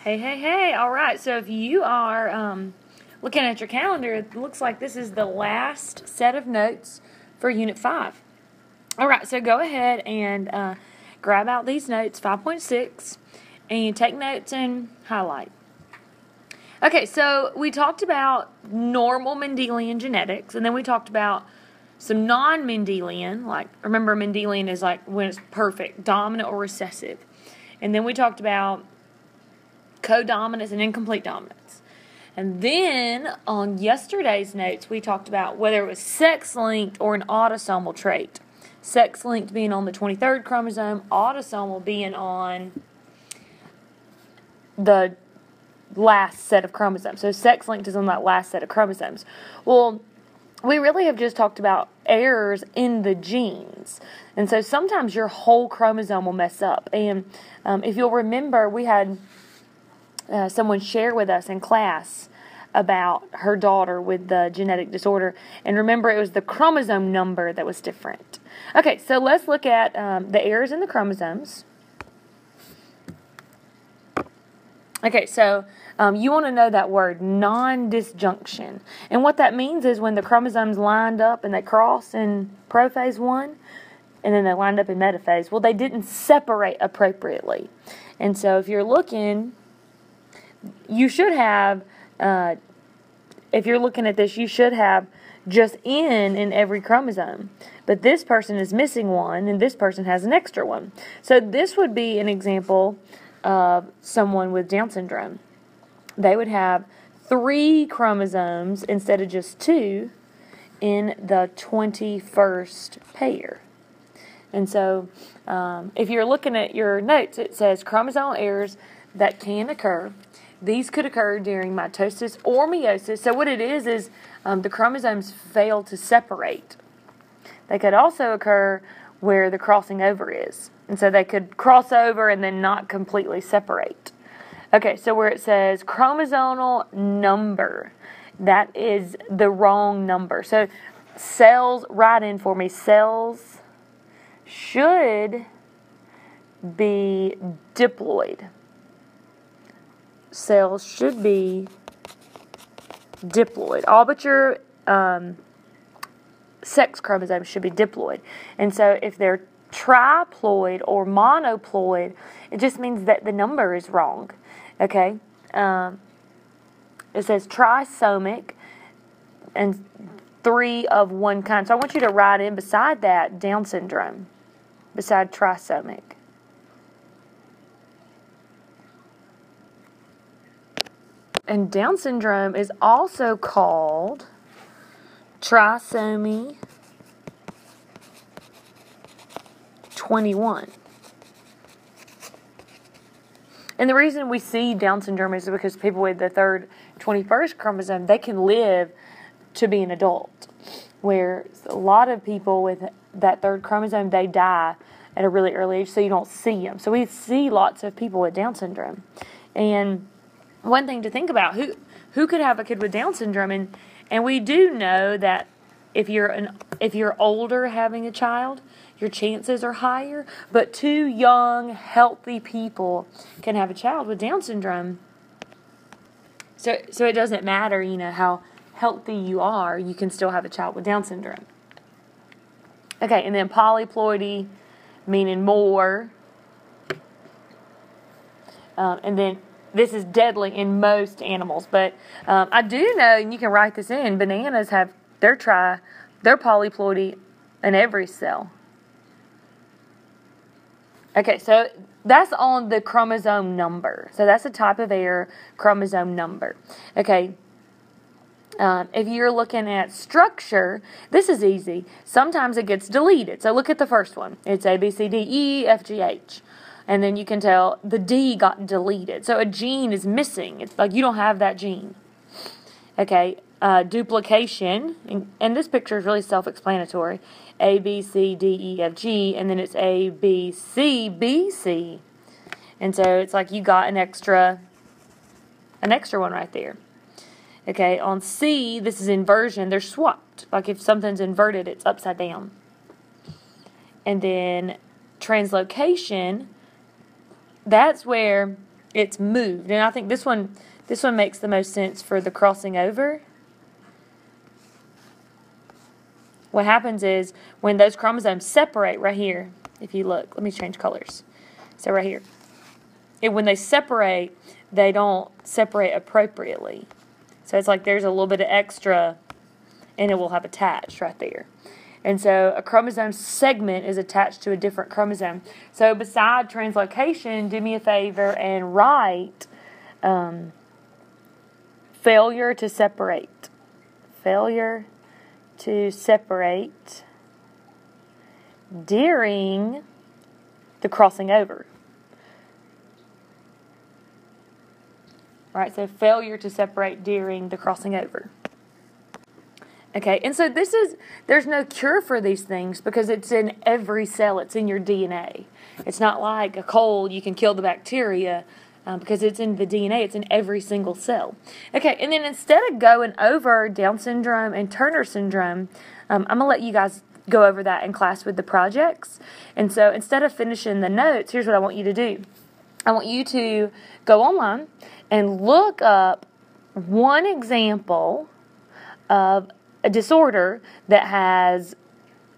Hey. All right, so if you are looking at your calendar, it looks like this is the last set of notes for Unit 5. All right, so go ahead and grab out these notes, 5.6, and take notes and highlight. Okay, so we talked about normal Mendelian genetics, and then we talked about some non-Mendelian, like, remember Mendelian is like when it's perfect, dominant or recessive. And then we talked about codominance and incomplete dominance. And then on yesterday's notes, we talked about whether it was sex-linked or an autosomal trait. Sex-linked being on the 23rd chromosome, autosomal being on the last set of chromosomes. So sex-linked is on that last set of chromosomes. Well, we really have just talked about errors in the genes. And so sometimes your whole chromosome will mess up. And if you'll remember, we had someone share with us in class about her daughter with the genetic disorder. And remember, it was the chromosome number that was different. Okay, so let's look at the errors in the chromosomes. Okay, so you want to know that word, non-disjunction. And what that means is when the chromosomes lined up and they cross in prophase 1, and then they lined up in metaphase, well, they didn't separate appropriately. And so if you're looking, you should have, if you're looking at this, you should have just N in every chromosome. But this person is missing one, and this person has an extra one. So this would be an example of someone with Down syndrome. They would have 3 chromosomes instead of just 2 in the 21st pair. And so if you're looking at your notes, it says chromosomal errors that can occur. These could occur during mitosis or meiosis. So what it is the chromosomes fail to separate. They could also occur where the crossing over is. And so they could cross over and then not completely separate. Okay, so where it says chromosomal number, that is the wrong number. So cells, write in for me, cells should be diploid. Cells should be diploid. All but your sex chromosomes should be diploid. And so if they're triploid or monoploid, it just means that the number is wrong. Okay? It says trisomic and 3 of one kind. So I want you to write in beside that Down syndrome, beside trisomic. And Down syndrome is also called trisomy 21. And the reason we see Down syndrome is because people with the 21st chromosome, they can live to be an adult. Where a lot of people with that 3rd chromosome, they die at a really early age, so you don't see them. So we see lots of people with Down syndrome. And one thing to think about, who could have a kid with Down syndrome? And we do know that if you're older having a child, your chances are higher. But 2 young, healthy people can have a child with Down syndrome. So it doesn't matter, how healthy you are, you can still have a child with Down syndrome. Okay, and then polyploidy, meaning more. And then this is deadly in most animals. But I do know, and you can write this in, bananas have their polyploidy in every cell. Okay, so that's on the chromosome number. So that's a type of error, chromosome number. Okay, if you're looking at structure, this is easy. Sometimes it gets deleted. So look at the first one. It's A, B, C, D, E, F, G, H. And then you can tell the D got deleted. So a gene is missing. It's like you don't have that gene. Okay, duplication. And this picture is really self-explanatory. A, B, C, D, E, F, G. And then it's A, B, C, B, C. And so it's like you got an extra one right there. Okay, on C, this is inversion. They're swapped. Like if something's inverted, it's upside down. And then translocation, that's where it's moved. And I think this one makes the most sense for the crossing over. What happens is when those chromosomes separate right here, if you look, let me change colors. So right here, when they separate, they don't separate appropriately. So it's like there's a little bit of extra, and it will have attached right there. And so a chromosome segment is attached to a different chromosome. So beside translocation, do me a favor and write failure to separate. Failure to separate during the crossing over. All right, so failure to separate during the crossing over. Okay, and so there's no cure for these things because it's in every cell. It's in your DNA. It's not like a cold, you can kill the bacteria because it's in the DNA. It's in every single cell. Okay, and then instead of going over Down syndrome and Turner syndrome, I'm going to let you guys go over that in class with the projects. And so instead of finishing the notes, here's what I want you to do. I want you to go online and look up one example of a disorder that has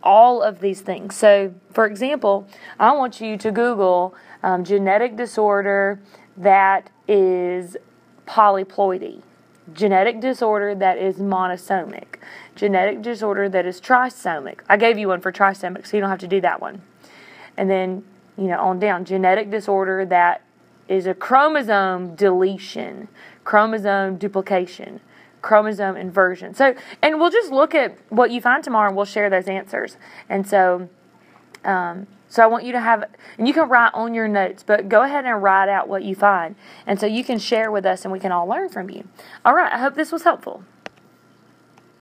all of these things. So, for example, I want you to Google genetic disorder that is polyploidy, genetic disorder that is monosomic, genetic disorder that is trisomic. I gave you one for trisomic, so you don't have to do that one. And then, on down, genetic disorder that is a chromosome deletion, chromosome duplication, chromosome inversion. So, and we'll just look at what you find tomorrow and we'll share those answers. And so, so I want you to have, and you can write on your notes, but go ahead and write out what you find. And so you can share with us and we can all learn from you. All right, I hope this was helpful.